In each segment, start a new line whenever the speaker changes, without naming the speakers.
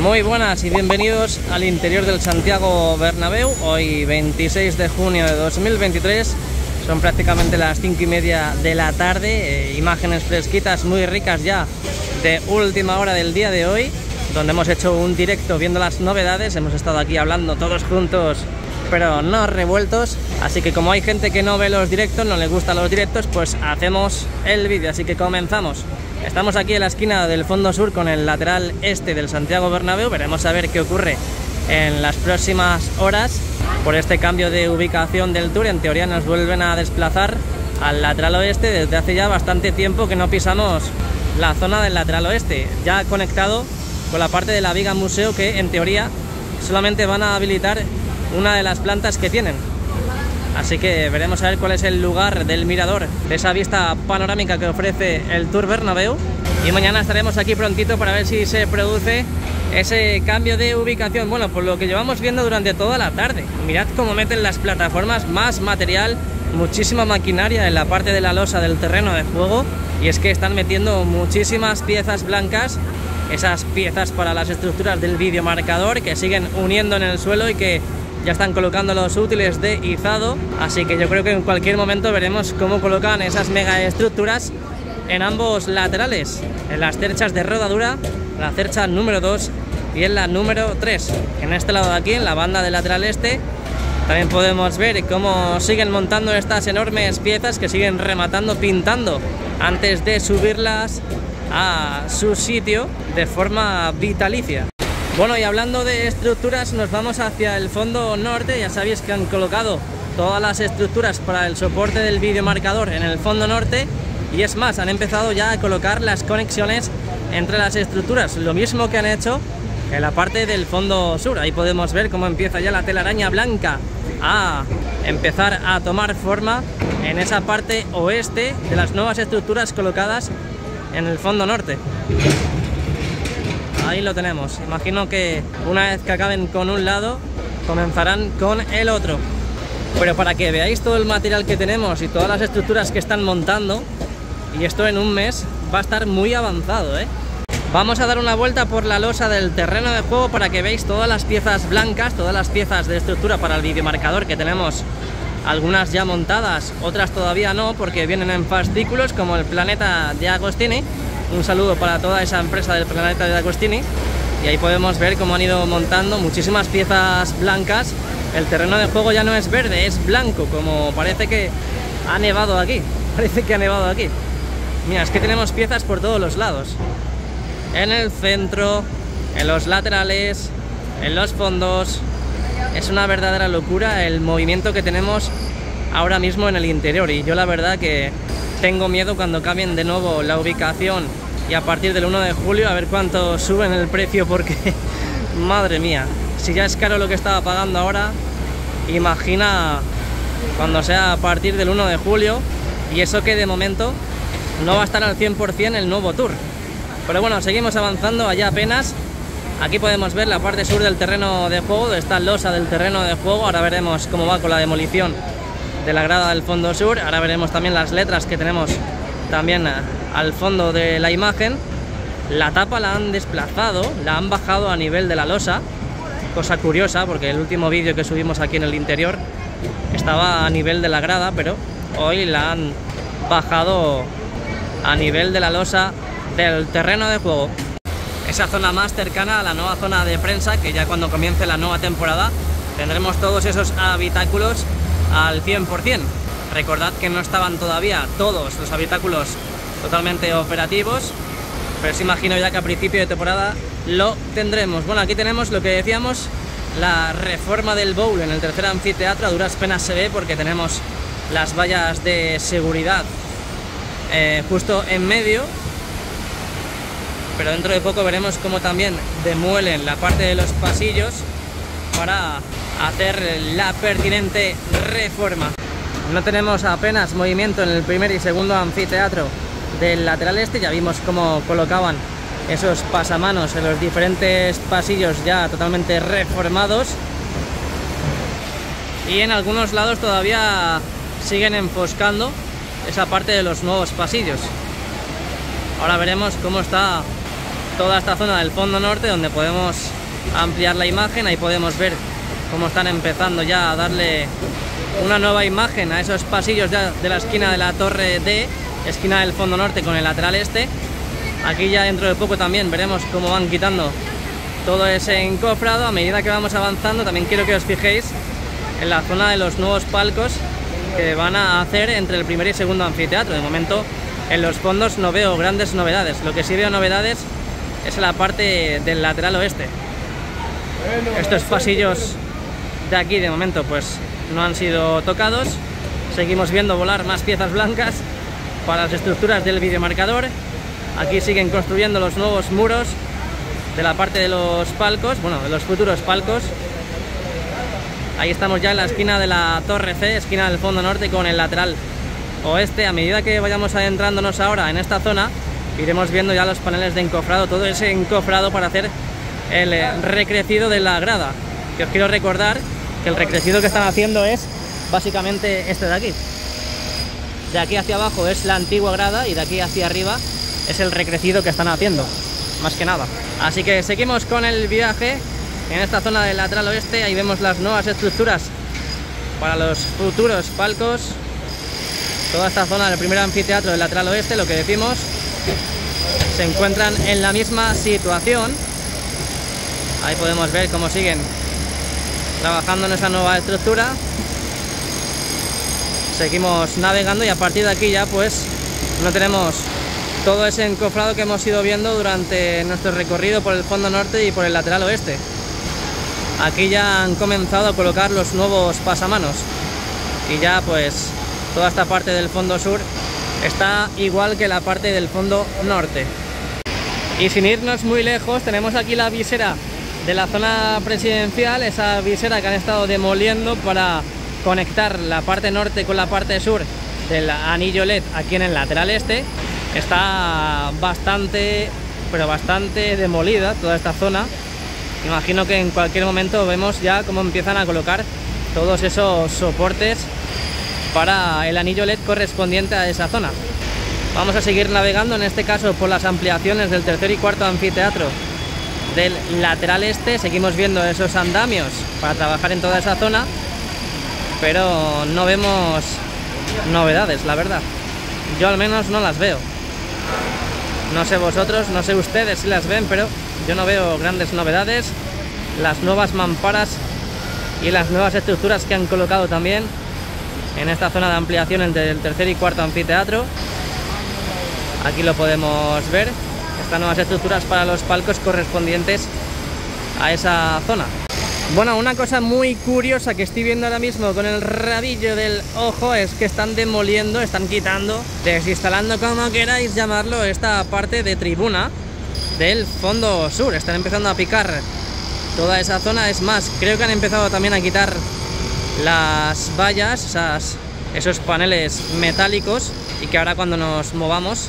Muy buenas y bienvenidos al interior del Santiago Bernabéu. Hoy 26 de junio de 2023, son prácticamente las 5:30 de la tarde. Imágenes fresquitas muy ricas ya de última hora del día de hoy, donde hemos hecho un directo viendo las novedades. Hemos estado aquí hablando todos juntos, pero no revueltos. Así que como hay gente que no ve los directos, no le gustan los directos, pues hacemos el vídeo. Así que comenzamos. Estamos aquí en la esquina del fondo sur con el lateral este del Santiago Bernabéu. Veremos a ver qué ocurre en las próximas horas por este cambio de ubicación del Tour. En teoría nos vuelven a desplazar al lateral oeste. Desde hace ya bastante tiempo que no pisamos la zona del lateral oeste, ya conectado con la parte de la viga museo, que en teoría solamente van a habilitar una de las plantas que tienen. Así que veremos a ver cuál es el lugar del mirador, de esa vista panorámica que ofrece el Tour Bernabéu. Y mañana estaremos aquí prontito para ver si se produce ese cambio de ubicación. Bueno, por lo que llevamos viendo durante toda la tarde, mirad cómo meten las plataformas más material, muchísima maquinaria en la parte de la losa del terreno de juego. Y es que están metiendo muchísimas piezas blancas, esas piezas para las estructuras del videomarcador, que siguen uniendo en el suelo y que ya están colocando los útiles de izado. Así que yo creo que en cualquier momento veremos cómo colocan esas mega estructuras en ambos laterales, en las cerchas de rodadura, la cercha número 2 y en la número 3. En este lado de aquí, en la banda del lateral este, también podemos ver cómo siguen montando estas enormes piezas, que siguen rematando, pintando antes de subirlas a su sitio de forma vitalicia. Bueno, y hablando de estructuras, nos vamos hacia el fondo norte. Ya sabéis que han colocado todas las estructuras para el soporte del videomarcador en el fondo norte, y es más, han empezado ya a colocar las conexiones entre las estructuras, lo mismo que han hecho en la parte del fondo sur. Ahí podemos ver cómo empieza ya la telaraña blanca a empezar a tomar forma en esa parte oeste de las nuevas estructuras colocadas en el fondo norte. Ahí lo tenemos. Imagino que una vez que acaben con un lado, comenzarán con el otro. Pero para que veáis todo el material que tenemos y todas las estructuras que están montando, y esto en un mes va a estar muy avanzado, ¿eh? Vamos a dar una vuelta por la losa del terreno de juego para que veáis todas las piezas blancas, todas las piezas de estructura para el videomarcador que tenemos. Algunas ya montadas, otras todavía no, porque vienen en fascículos, como el Planeta de Agostini. Un saludo para toda esa empresa del Planeta de Agostini. Y ahí podemos ver cómo han ido montando muchísimas piezas blancas. El terreno de juego ya no es verde, es blanco, como parece que ha nevado aquí. Parece que ha nevado aquí. Mira, es que tenemos piezas por todos los lados. En el centro, en los laterales, en los fondos. Es una verdadera locura el movimiento que tenemos ahora mismo en el interior. Y yo la verdad que tengo miedo cuando cambien de nuevo la ubicación y a partir del 1 de julio a ver cuánto suben el precio, porque madre mía, si ya es caro lo que estaba pagando ahora, imagina cuando sea a partir del 1 de julio. Y eso que de momento no va a estar al 100% el nuevo Tour. Pero bueno, seguimos avanzando. Allá apenas, aquí podemos ver la parte sur del terreno de juego, donde está losa del terreno de juego. Ahora veremos cómo va con la demolición de la grada del fondo sur. Ahora veremos también las letras que tenemos también al fondo de la imagen. La tapa la han desplazado, la han bajado a nivel de la losa, cosa curiosa porque el último vídeo que subimos aquí en el interior estaba a nivel de la grada, pero hoy la han bajado a nivel de la losa del terreno de juego. Esa zona más cercana a la nueva zona de prensa, que ya cuando comience la nueva temporada tendremos todos esos habitáculos al 100%. Recordad que no estaban todavía todos los habitáculos totalmente operativos, pero os imagino ya que a principio de temporada lo tendremos. Bueno, aquí tenemos lo que decíamos, la reforma del bowl en el tercer anfiteatro. A duras penas se ve porque tenemos las vallas de seguridad justo en medio, pero dentro de poco veremos cómo también demuelen la parte de los pasillos para hacer la pertinente reforma. No tenemos apenas movimiento en el primer y segundo anfiteatro del lateral este. Ya vimos cómo colocaban esos pasamanos en los diferentes pasillos ya totalmente reformados, y en algunos lados todavía siguen enfoscando esa parte de los nuevos pasillos. Ahora veremos cómo está toda esta zona del fondo norte, donde podemos ampliar la imagen. Ahí podemos ver cómo están empezando ya a darle una nueva imagen a esos pasillos ya de la esquina de la torre D, esquina del fondo norte con el lateral este. Aquí ya dentro de poco también veremos cómo van quitando todo ese encofrado. A medida que vamos avanzando, también quiero que os fijéis en la zona de los nuevos palcos que van a hacer entre el primer y segundo anfiteatro. De momento en los fondos no veo grandes novedades. Lo que sí veo novedades es la parte del lateral oeste. Estos pasillos de aquí de momento pues no han sido tocados. Seguimos viendo volar más piezas blancas para las estructuras del videomarcador. Aquí siguen construyendo los nuevos muros de la parte de los palcos, bueno, de los futuros palcos. Ahí estamos ya en la esquina de la torre C, esquina del fondo norte con el lateral oeste. A medida que vayamos adentrándonos ahora en esta zona, iremos viendo ya los paneles de encofrado, todo ese encofrado para hacer el recrecido de la grada. Que os quiero recordar que el recrecido que están haciendo es básicamente este de aquí. De aquí hacia abajo es la antigua grada y de aquí hacia arriba es el recrecido que están haciendo, más que nada. Así que seguimos con el viaje en esta zona del lateral oeste. Ahí vemos las nuevas estructuras para los futuros palcos. Toda esta zona del primer anfiteatro del lateral oeste, lo que decimos, se encuentran en la misma situación. Ahí podemos ver cómo siguen trabajando en esa nueva estructura. Seguimos navegando y a partir de aquí ya pues no tenemos todo ese encofrado que hemos ido viendo durante nuestro recorrido por el fondo norte y por el lateral oeste. Aquí ya han comenzado a colocar los nuevos pasamanos y ya pues toda esta parte del fondo sur está igual que la parte del fondo norte. Y sin irnos muy lejos, tenemos aquí la visera de la zona presidencial, esa visera que han estado demoliendo para conectar la parte norte con la parte sur del anillo LED aquí en el lateral este. Está bastante, pero bastante demolida toda esta zona. Imagino que en cualquier momento vemos ya cómo empiezan a colocar todos esos soportes para el anillo LED correspondiente a esa zona. Vamos a seguir navegando, en este caso por las ampliaciones del tercer y cuarto anfiteatro del lateral este. Seguimos viendo esos andamios para trabajar en toda esa zona, pero no vemos novedades, la verdad. Yo al menos no las veo. No sé vosotros, no sé ustedes si las ven, pero yo no veo grandes novedades. Las nuevas mamparas y las nuevas estructuras que han colocado también en esta zona de ampliación entre el tercer y cuarto anfiteatro. Aquí lo podemos ver, estas nuevas estructuras para los palcos correspondientes a esa zona. Bueno, una cosa muy curiosa que estoy viendo ahora mismo con el rabillo del ojo es que están demoliendo, están quitando, desinstalando, como queráis llamarlo, esta parte de tribuna del fondo sur. Están empezando a picar toda esa zona. Es más, creo que han empezado también a quitar las vallas, esos paneles metálicos, y que ahora cuando nos movamos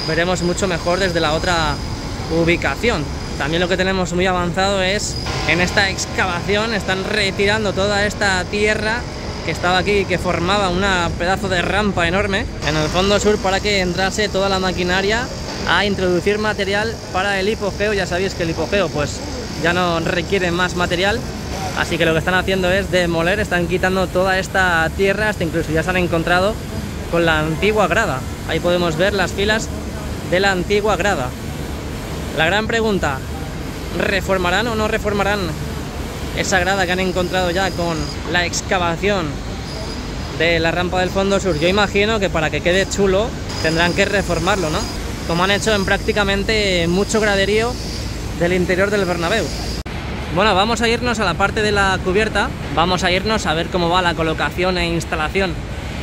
veremos mucho mejor desde la otra ubicación. También lo que tenemos muy avanzado es en esta excavación. Están retirando toda esta tierra que estaba aquí y que formaba un pedazo de rampa enorme en el fondo sur para que entrase toda la maquinaria a introducir material para el hipogeo. Ya sabéis que el hipogeo pues ya no requiere más material, así que lo que están haciendo es demoler, están quitando toda esta tierra, hasta incluso ya se han encontrado con la antigua grada. Ahí podemos ver las filas de la antigua grada. La gran pregunta, ¿reformarán o no reformarán esa grada que han encontrado ya con la excavación de la rampa del fondo sur? Yo imagino que para que quede chulo tendrán que reformarlo, ¿no? Como han hecho en prácticamente mucho graderío del interior del Bernabéu. Bueno, vamos a irnos a la parte de la cubierta, vamos a irnos a ver cómo va la colocación e instalación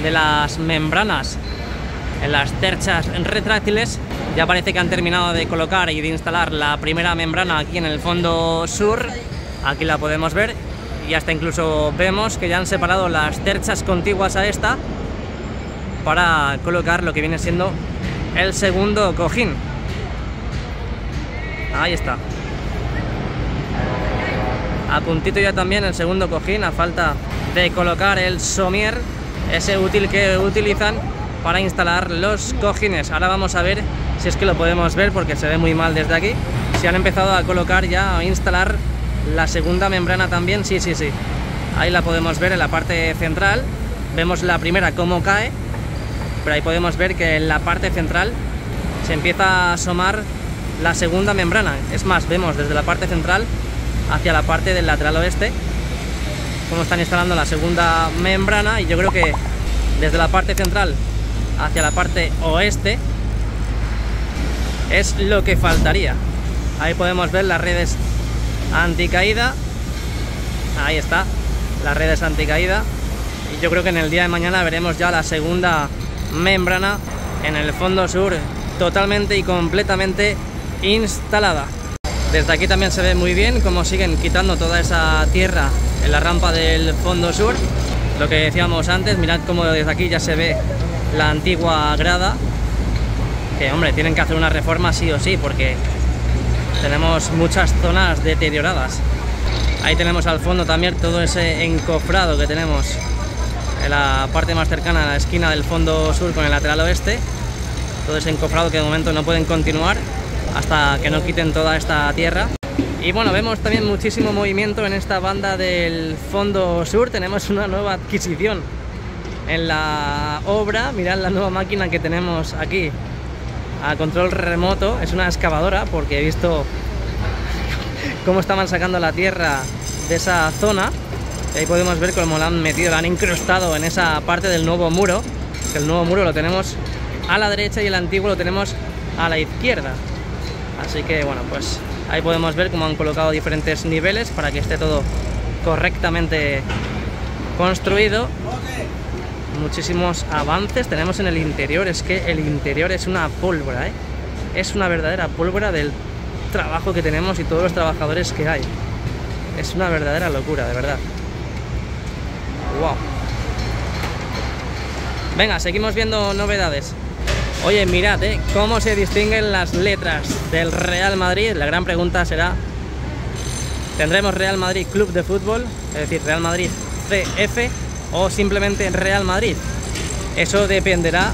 de las membranas en las terchas retráctiles. Ya parece que han terminado de colocar y de instalar la primera membrana aquí en el fondo sur. Aquí la podemos ver y hasta incluso vemos que ya han separado las terchas contiguas a esta para colocar lo que viene siendo el segundo cojín. Ahí está. A puntito ya también el segundo cojín, a falta de colocar el somier, ese útil que utilizan para instalar los cojines. Ahora vamos a ver si es que lo podemos ver porque se ve muy mal desde aquí. se han empezado a colocar ya, a instalar la segunda membrana también. Sí, sí, sí. Ahí la podemos ver en la parte central. Vemos la primera cómo cae, pero ahí podemos ver que en la parte central se empieza a asomar la segunda membrana. Es más, vemos desde la parte central hacia la parte del lateral oeste cómo están instalando la segunda membrana, y yo creo que desde la parte central hacia la parte oeste es lo que faltaría. Ahí podemos ver las redes anticaída. Ahí está, las redes anticaída. Y yo creo que en el día de mañana veremos ya la segunda membrana en el fondo sur totalmente y completamente instalada. Desde aquí también se ve muy bien cómo siguen quitando toda esa tierra en la rampa del fondo sur. Lo que decíamos antes, mirad cómo desde aquí ya se ve la antigua grada, que hombre, tienen que hacer una reforma sí o sí, porque tenemos muchas zonas deterioradas. Ahí tenemos al fondo también todo ese encofrado que tenemos en la parte más cercana a la esquina del fondo sur con el lateral oeste. Todo ese encofrado que de momento no pueden continuar hasta que no quiten toda esta tierra. Y bueno, vemos también muchísimo movimiento en esta banda del fondo sur. Tenemos una nueva adquisición en la obra. Mirad la nueva máquina que tenemos aquí a control remoto. Es una excavadora, porque he visto cómo estaban sacando la tierra de esa zona. Y ahí podemos ver cómo la han metido, la han incrustado en esa parte del nuevo muro. El nuevo muro lo tenemos a la derecha y el antiguo lo tenemos a la izquierda. Así que bueno, pues ahí podemos ver cómo han colocado diferentes niveles para que esté todo correctamente construido. Muchísimos avances tenemos en el interior. Es que el interior es una pólvora, ¿eh? Es una verdadera pólvora del trabajo que tenemos y todos los trabajadores que hay. Es una verdadera locura, de verdad. Wow. Venga, seguimos viendo novedades. Oye, mirad, cómo se distinguen las letras del Real Madrid. La gran pregunta será: ¿tendremos Real Madrid Club de Fútbol? Es decir, Real Madrid CF, o simplemente Real Madrid. Eso dependerá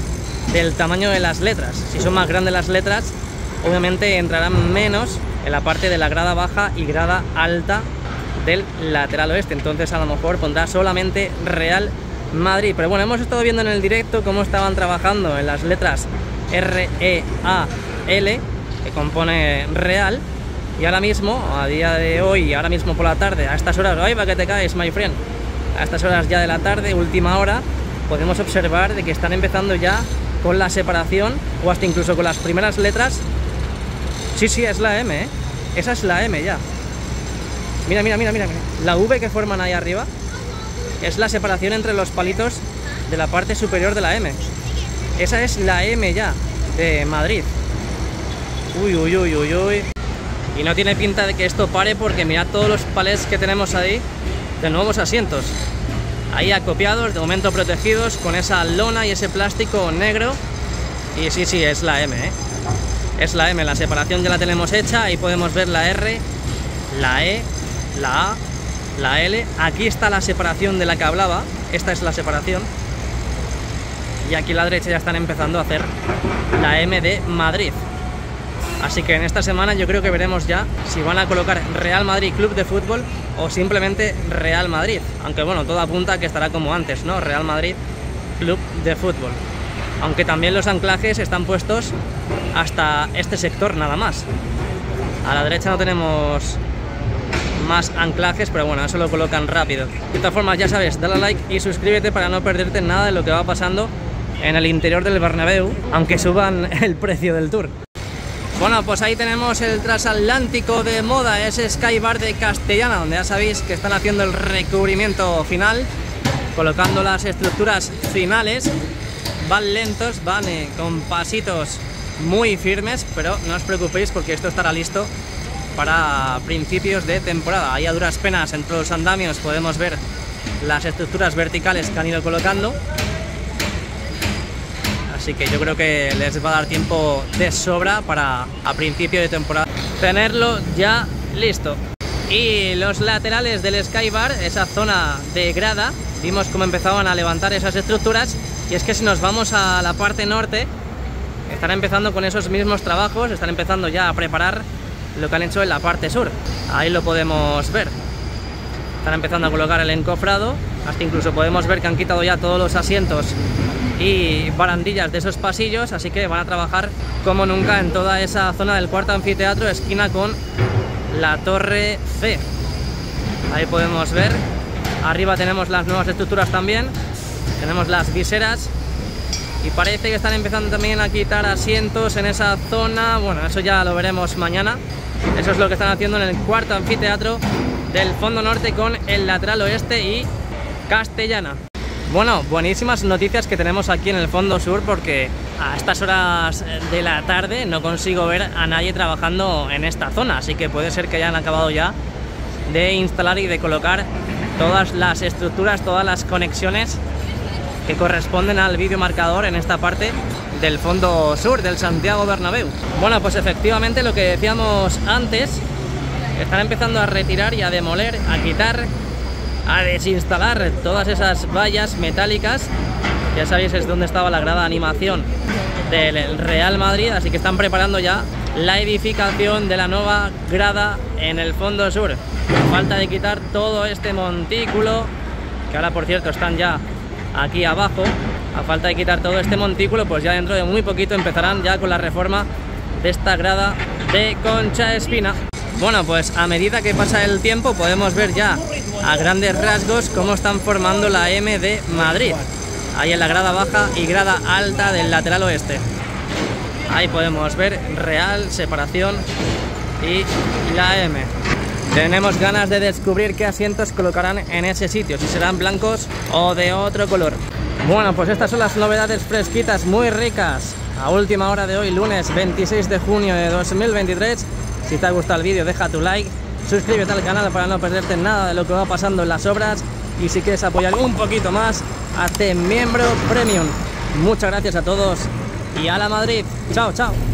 del tamaño de las letras. Si son más grandes las letras, obviamente entrarán menos en la parte de la grada baja y grada alta del lateral oeste. Entonces a lo mejor pondrá solamente Real Madrid. Pero bueno, hemos estado viendo en el directo cómo estaban trabajando en las letras R-E-A-L, que compone Real. Y ahora mismo, a día de hoy, ahora mismo por la tarde, a estas horas, ¡ay, va que te caes, my friend! A estas horas ya de la tarde, última hora, podemos observar de que están empezando ya con la separación, o hasta incluso con las primeras letras. Sí, sí, es la M, ¿eh? Esa es la M ya. Mira, mira, mira, mira, mira. La V que forman ahí arriba es la separación entre los palitos de la parte superior de la M. Esa es la M ya, de Madrid. Uy, uy, uy, uy, uy. Y no tiene pinta de que esto pare, porque mirad todos los palés que tenemos ahí de nuevos asientos. Ahí acopiados, de momento protegidos con esa lona y ese plástico negro. Y sí, sí, es la M, ¿eh? Es la M, la separación ya la tenemos hecha. Ahí podemos ver la R, la E, la A, la L. Aquí está la separación de la que hablaba. Esta es la separación. Y aquí a la derecha ya están empezando a hacer la M de Madrid. Así que en esta semana yo creo que veremos ya si van a colocar Real Madrid Club de Fútbol o simplemente Real Madrid. Aunque bueno, todo apunta a que estará como antes, ¿no? Real Madrid Club de Fútbol. Aunque también los anclajes están puestos hasta este sector nada más. A la derecha no tenemos más anclajes, pero bueno, eso lo colocan rápido. De todas formas, ya sabes, dale a like y suscríbete para no perderte nada de lo que va pasando en el interior del Bernabéu, aunque suban el precio del tour. Bueno, pues ahí tenemos el transatlántico de moda, ese Skybar de Castellana, donde ya sabéis que están haciendo el recubrimiento final, colocando las estructuras finales. Van lentos, van con pasitos muy firmes, pero no os preocupéis porque esto estará listo para principios de temporada. Ahí a duras penas entre los andamios podemos ver las estructuras verticales que han ido colocando. Así que yo creo que les va a dar tiempo de sobra para a principio de temporada tenerlo ya listo. Y los laterales del Skybar, esa zona de grada, vimos cómo empezaban a levantar esas estructuras. Y es que si nos vamos a la parte norte, están empezando con esos mismos trabajos, están empezando ya a preparar lo que han hecho en la parte sur. Ahí lo podemos ver. Están empezando a colocar el encofrado, hasta incluso podemos ver que han quitado ya todos los asientos y barandillas de esos pasillos, así que van a trabajar como nunca en toda esa zona del cuarto anfiteatro, esquina con la torre C. Ahí podemos ver, arriba tenemos las nuevas estructuras también, tenemos las viseras y parece que están empezando también a quitar asientos en esa zona. Bueno, eso ya lo veremos mañana. Eso es lo que están haciendo en el cuarto anfiteatro del fondo norte con el lateral oeste y Castellana. Bueno, buenísimas noticias que tenemos aquí en el fondo sur, porque a estas horas de la tarde no consigo ver a nadie trabajando en esta zona, así que puede ser que hayan acabado ya de instalar y de colocar todas las estructuras, todas las conexiones que corresponden al videomarcador en esta parte del fondo sur del Santiago Bernabéu. Bueno, pues efectivamente lo que decíamos antes, están empezando a retirar y a demoler, a quitar, a desinstalar todas esas vallas metálicas. Ya sabéis, es donde estaba la grada de animación del Real Madrid, así que están preparando ya la edificación de la nueva grada en el fondo sur. Falta de quitar todo este montículo, que ahora por cierto están ya aquí abajo. A falta de quitar todo este montículo, pues ya dentro de muy poquito empezarán ya con la reforma de esta grada de Concha Espina. Bueno, pues a medida que pasa el tiempo podemos ver ya a grandes rasgos cómo están formando la M de Madrid. Ahí en la grada baja y grada alta del lateral oeste. Ahí podemos ver Real, Separación y la M. Tenemos ganas de descubrir qué asientos colocarán en ese sitio, si serán blancos o de otro color. Bueno, pues estas son las novedades fresquitas, muy ricas, a última hora de hoy, lunes 26 de junio de 2023. Si te ha gustado el vídeo, deja tu like, suscríbete al canal para no perderte nada de lo que va pasando en las obras, y si quieres apoyar un poquito más, hazte miembro premium. Muchas gracias a todos y a la Madrid. Chao, chao.